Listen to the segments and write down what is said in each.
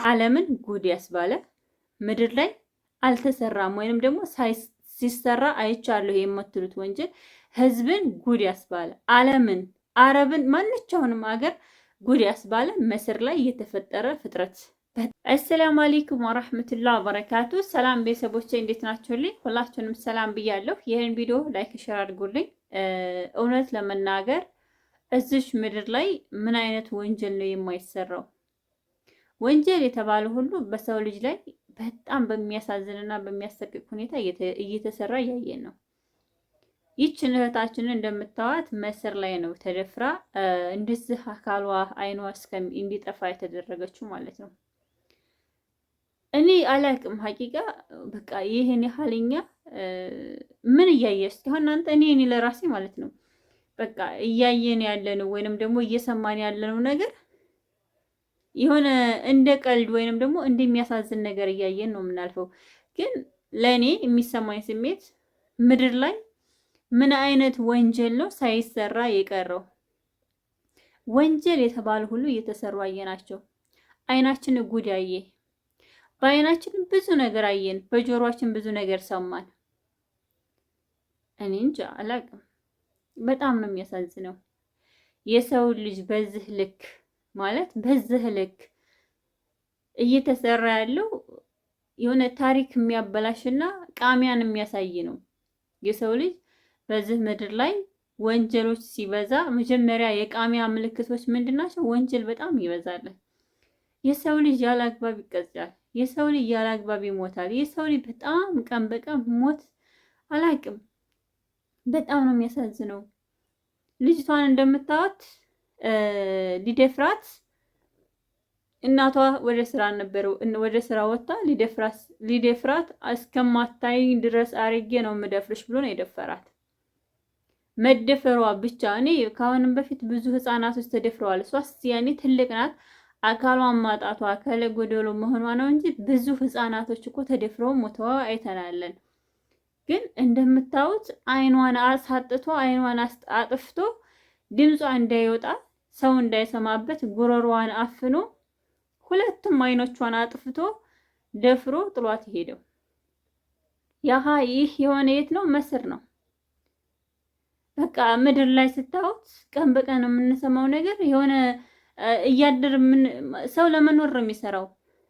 ዓለምን ጉድ ያስባለ ምድር ላይ አልተሰራም ወይንም ደግሞ ሲሰራ አይቻለሁ የምትሉት ወንጀል ህዝብን ጉድ ያስባለ ዓለምን አረብን ማንኛውንም አገር ጉድ ያስባለ መስር ላይ የተፈጠረ ፍጥረት። አሰላሙ አለይኩም ወራህመቱላሂ ወበረካቱ። ሰላም ቤተሰቦቼ እንዴት ናችሁልኝ? ሁላችሁንም ሰላም ብያለሁ። ይህን ቪዲዮ ላይክ ሼር አድርጉልኝ። እውነት ለመናገር እዚሽ ምድር ላይ ምን አይነት ወንጀል ነው የማይሰራው? ወንጀል የተባለ ሁሉ በሰው ልጅ ላይ በጣም በሚያሳዝንና በሚያሰቅቅ ሁኔታ እየተሰራ እያየን ነው። ይችን እህታችንን እንደምታዋት መስር ላይ ነው ተደፍራ እንደዚህ አካሏ አይኗ እንዲጠፋ የተደረገችው ማለት ነው። እኔ አላቅም ሀቂቃ በቃ ይሄን ያህልኛ ምን እያየሽ እስካሁን እናንተ እኔ ለራሴ ማለት ነው በቃ እያየን ያለነው ወይንም ደግሞ እየሰማን ያለነው ነገር የሆነ እንደ ቀልድ ወይንም ደግሞ እንደሚያሳዝን ነገር እያየን ነው የምናልፈው። ግን ለኔ የሚሰማኝ ስሜት ምድር ላይ ምን አይነት ወንጀል ነው ሳይሰራ የቀረው? ወንጀል የተባሉ ሁሉ እየተሰሩ አየናቸው። አይናችን ጉድ አየ። በአይናችን ብዙ ነገር አየን፣ በጆሮአችን ብዙ ነገር ሰማን። እኔ እንጃ አላቅም። በጣም ነው የሚያሳዝነው። የሰው ልጅ በዚህ ልክ ማለት በዚህ ልክ እየተሰራ ያለው የሆነ ታሪክ የሚያበላሽና ቃሚያን የሚያሳይ ነው። የሰው ልጅ በዚህ ምድር ላይ ወንጀሎች ሲበዛ መጀመሪያ የቃሚያ ምልክቶች ምንድናቸው? ወንጀል በጣም ይበዛል። የሰው ልጅ ያለ አግባብ ይቀጫል። የሰው ልጅ ያለ አግባብ ይሞታል። የሰው ልጅ በጣም ቀን በቀን ሞት አላቅም። በጣም ነው የሚያሳዝነው። ልጅቷን እንደምታዩት ሊደፍራት እናቷ ወደ ስራ ወጣ ሊደፍራት እስከማታይ ድረስ አርጌ ነው የምደፍርሽ ብሎ ነው የደፈራት። መደፈሯ ብቻ እኔ ከአሁንም በፊት ብዙ ህፃናቶች ተደፍረዋል። እሷስ ያኔ ትልቅ ናት። አካሏን ማጣቷ አካለ ጎደሎ መሆኗ ነው እንጂ ብዙ ህፃናቶች እኮ ተደፍረው ሞተው አይተናለን። ግን እንደምታዩት አይኗን አሳጥቶ አይኗን አጥፍቶ ድምጿ እንዳይወጣ ሰው እንዳይሰማበት ጉሮሮዋን አፍኖ ሁለቱም አይኖቿን አጥፍቶ ደፍሮ ጥሏት ሄደው። ይህ የሆነ የት ነው? መስር ነው። በቃ ምድር ላይ ስታዩት ቀን በቀን የምንሰማው ነገር የሆነ እያደር ሰው ለመኖር ነው የሚሰራው።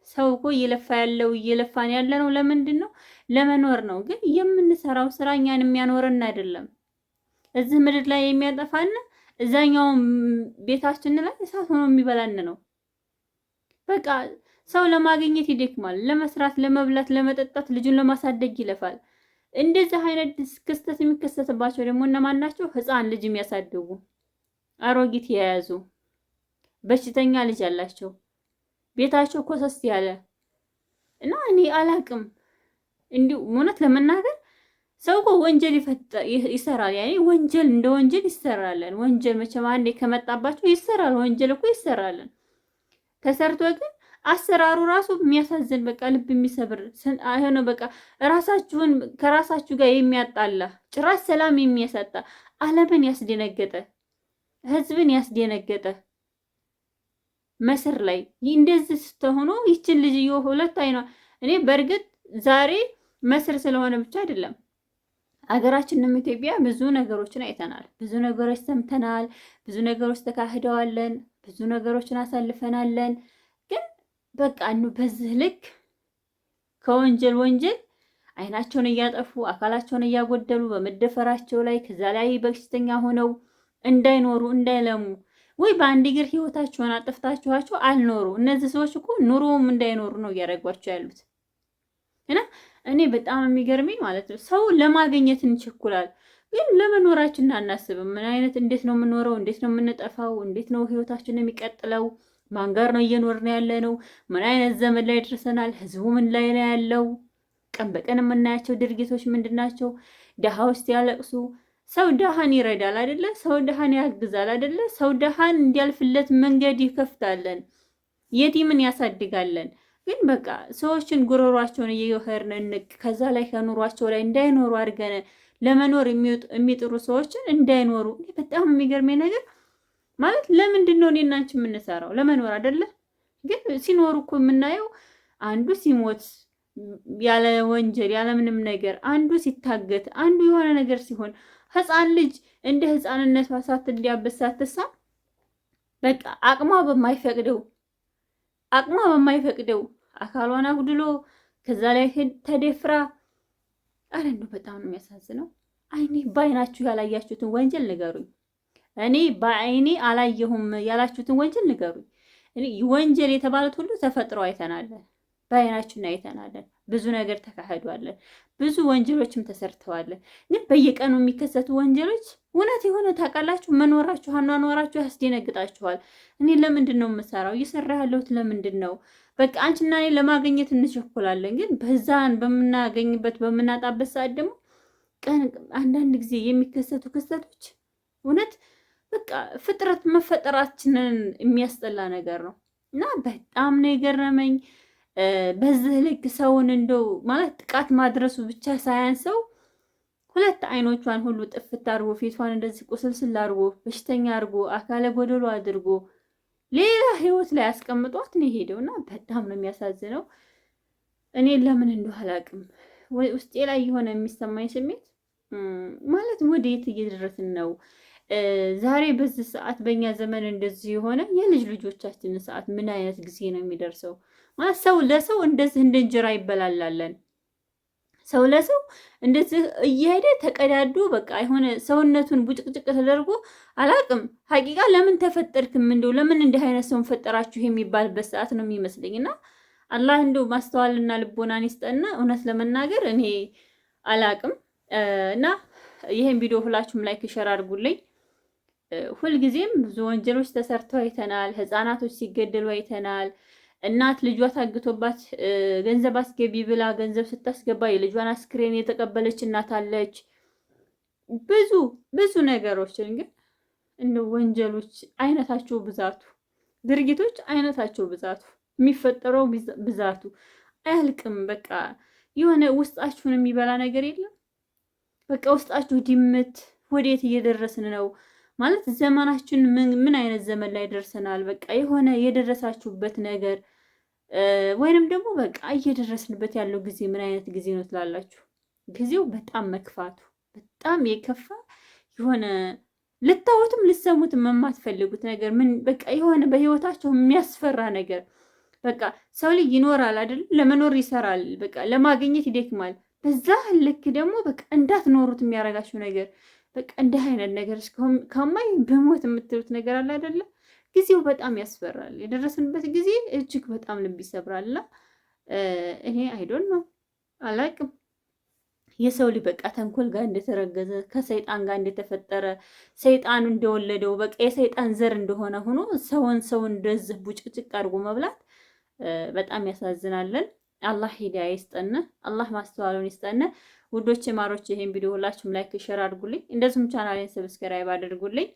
ሰው እኮ እየለፋን ያለ ነው። ለምንድን ነው? ለመኖር ነው። ግን የምንሰራው ስራ እኛን የሚያኖረን አይደለም። እዚህ ምድር ላይ የሚያጠፋን እዛኛው ቤታችን ላይ እሳት ሆኖ የሚበላን ነው። በቃ ሰው ለማግኘት ይደክማል። ለመስራት፣ ለመብላት፣ ለመጠጣት፣ ልጁን ለማሳደግ ይለፋል። እንደዚህ አይነት ክስተት የሚከሰትባቸው ደግሞ እነማን ናቸው? ህፃን ልጅ የሚያሳድጉ፣ አሮጊት የያዙ፣ በሽተኛ ልጅ ያላቸው፣ ቤታቸው ኮሰስ ያለ እና እኔ አላቅም። እንዲሁ እውነት ለመናገር ሰው እኮ ወንጀል ይሰራል። ያኔ ወንጀል እንደ ወንጀል ይሰራለን። ወንጀል መቼም አንዴ ከመጣባቸው ይሰራል። ወንጀል እኮ ይሰራለን። ተሰርቶ ግን አሰራሩ ራሱ የሚያሳዝን በቃ ልብ የሚሰብር አይሆነ። በቃ ራሳችሁን ከራሳችሁ ጋር የሚያጣላ ጭራሽ ሰላም የሚያሳጣ ዓለምን ያስደነገጠ ህዝብን ያስደነገጠ መስር ላይ እንደዚህ ስትሆኑ ይችን ልጅዮ ሁለት አይኗ እኔ በእርግጥ ዛሬ መስር ስለሆነ ብቻ አይደለም አገራችንም ኢትዮጵያ ብዙ ነገሮችን አይተናል። ብዙ ነገሮች ሰምተናል። ብዙ ነገሮች ተካሂደዋለን። ብዙ ነገሮችን አሳልፈናለን። ግን በቃ በዚህ ልክ ከወንጀል ወንጀል አይናቸውን እያጠፉ አካላቸውን እያጎደሉ በመደፈራቸው ላይ ከዛ ላይ በሽተኛ ሆነው እንዳይኖሩ እንዳይለሙ ወይ በአንድ እግር ህይወታቸውን አጥፍታችኋቸው አልኖሩ። እነዚህ ሰዎች እኮ ኑሮም እንዳይኖሩ ነው እያደረጓቸው ያሉት። እና እኔ በጣም የሚገርመኝ ማለት ነው ሰው ለማግኘት እንቸኩላል፣ ግን ለመኖራችን አናስብም። ምን አይነት እንዴት ነው የምንኖረው? እንዴት ነው የምንጠፋው? እንዴት ነው ህይወታችን የሚቀጥለው? ማን ጋር ነው እየኖርን ያለነው? ምን አይነት ዘመን ላይ ደርሰናል? ህዝቡ ምን ላይ ነው ያለው? ቀን በቀን የምናያቸው ድርጊቶች ምንድናቸው? ደሃዎች ሲያለቅሱ ሰው ደሃን ይረዳል አይደለ? ሰው ደሃን ያግዛል አይደለ? ሰው ደሃን እንዲያልፍለት መንገድ ይከፍታለን፣ የቲምን ያሳድጋለን። ግን በቃ ሰዎችን ጉሮሯቸውን እየወኸርን ከዛ ላይ ከኑሯቸው ላይ እንዳይኖሩ አድርገን ለመኖር የሚጥሩ ሰዎችን እንዳይኖሩ። በጣም የሚገርመኝ ነገር ማለት ለምንድን ነው እኔና አንቺ የምንሰራው? ለመኖር አይደለ? ግን ሲኖሩ እኮ የምናየው አንዱ ሲሞት ያለ ወንጀል ያለ ምንም ነገር፣ አንዱ ሲታገት፣ አንዱ የሆነ ነገር ሲሆን፣ ህፃን ልጅ እንደ ህፃንነቷ ሳትዲያበስ ሳትሳ በቃ አቅሟ በማይፈቅደው አካሏን አጉድሎ ከዛ ላይ ተደፍራ። አረ እንደው በጣም ነው የሚያሳዝነው። አይኔ በአይናችሁ ያላያችሁትን ወንጀል ንገሩኝ። እኔ በአይኔ አላየሁም ያላችሁትን ወንጀል ንገሩኝ። እኔ ወንጀል የተባሉት ሁሉ ተፈጥሮ አይተናል፣ በአይናችን አይተናል። ብዙ ነገር ተካሂዷል፣ ብዙ ወንጀሎችም ተሰርተዋል። ግን በየቀኑ የሚከሰቱ ወንጀሎች እውነት የሆነ ታውቃላችሁ፣ መኖራችሁ አኗኗራችሁ ያስደነግጣችኋል። እኔ ለምንድን ነው የምሰራው? እየሰራ ያለሁት ለምንድን ነው? በቃ አንቺና እኔ ለማግኘት እንቸኮላለን፣ ግን በዛን በምናገኝበት በምናጣበት ሰዓት ደግሞ ቀን አንዳንድ ጊዜ የሚከሰቱ ክስተቶች እውነት በቃ ፍጥረት መፈጠራችንን የሚያስጠላ ነገር ነው እና በጣም ነው የገረመኝ። በዚህ ልክ ሰውን እንደው ማለት ጥቃት ማድረሱ ብቻ ሳያንሰው ሁለት አይኖቿን ሁሉ ጥፍት አድርጎ ፊቷን እንደዚህ ቁስልስል አድርጎ በሽተኛ አድርጎ አካለ ጎደሎ አድርጎ ሌላ ህይወት ላይ አስቀምጧት ነው የሄደውና በጣም ነው የሚያሳዝነው። እኔ ለምን እንደው አላውቅም ውስጤ ላይ የሆነ የሚሰማኝ ስሜት ማለት ወዴት እየደረስን ነው? ዛሬ በዚህ ሰዓት በእኛ ዘመን እንደዚህ የሆነ የልጅ ልጆቻችን ሰዓት ምን አይነት ጊዜ ነው የሚደርሰው? ማለት ሰው ለሰው እንደዚህ እንደ እንጀራ ይበላላለን። ሰው ለሰው እንደዚህ እየሄደ ተቀዳዱ በቃ የሆነ ሰውነቱን ቡጭቅጭቅ ተደርጎ አላቅም። ሀቂቃ ለምን ተፈጠርክም እንደው ለምን እንዲህ አይነት ሰውን ፈጠራችሁ የሚባልበት ሰዓት ነው የሚመስለኝና አላህ እንደው ማስተዋልና ልቦናን ይስጠና። እውነት ለመናገር እኔ አላቅም እና ይሄን ቪዲዮ ሁላችሁም ላይክ ሸር አድርጉልኝ። ሁልጊዜም ብዙ ወንጀሎች ተሰርተው አይተናል። ህፃናቶች ሲገደሉ አይተናል። እናት ልጇ ታግቶባት ገንዘብ አስገቢ ብላ ገንዘብ ስታስገባ የልጇን አስክሬን የተቀበለች እናት አለች። ብዙ ብዙ ነገሮችን ግን እንደ ወንጀሎች አይነታቸው ብዛቱ፣ ድርጊቶች አይነታቸው ብዛቱ፣ የሚፈጠረው ብዛቱ አያልቅም። በቃ የሆነ ውስጣችሁን የሚበላ ነገር የለም። በቃ ውስጣችሁ ድምት ወዴት እየደረስን ነው ማለት ዘመናችን ምን አይነት ዘመን ላይ ደርሰናል? በቃ የሆነ የደረሳችሁበት ነገር ወይንም ደግሞ በቃ እየደረስንበት ያለው ጊዜ ምን አይነት ጊዜ ነው ትላላችሁ? ጊዜው በጣም መክፋቱ በጣም የከፋ የሆነ ልታወቱም ልሰሙትም የማትፈልጉት ነገር ምን በቃ የሆነ በህይወታቸው የሚያስፈራ ነገር በቃ ሰው ልጅ ይኖራል አይደል? ለመኖር ይሰራል፣ በቃ ለማግኘት ይደክማል። በዛ ልክ ደግሞ በቃ እንዳትኖሩት የሚያደርጋችሁ ነገር በቃ እንዲህ አይነት ነገር ከማይ በሞት የምትሉት ነገር አለ አይደለ? ጊዜው በጣም ያስፈራል። የደረስንበት ጊዜ እጅግ በጣም ልብ ይሰብራልና እኔ አይዶን ነው አላቅም። የሰው ልጅ በቃ ተንኮል ጋር እንደተረገዘ ከሰይጣን ጋር እንደተፈጠረ ሰይጣኑ እንደወለደው በቃ የሰይጣን ዘር እንደሆነ ሆኖ ሰውን እንደዚህ ቡጭቅጭቅ አድርጎ መብላት በጣም ያሳዝናለን። አላህ ሂዳያ ይስጠን። አላህ ማስተዋሉን ይስጠን። ውዶች ማሮች፣ ይሄን ቪዲዮ ሁላችሁም ላይክ ሼር አድርጉልኝ። እንደዚሁም ቻናሌን ሰብስክራይብ አድርጉልኝ።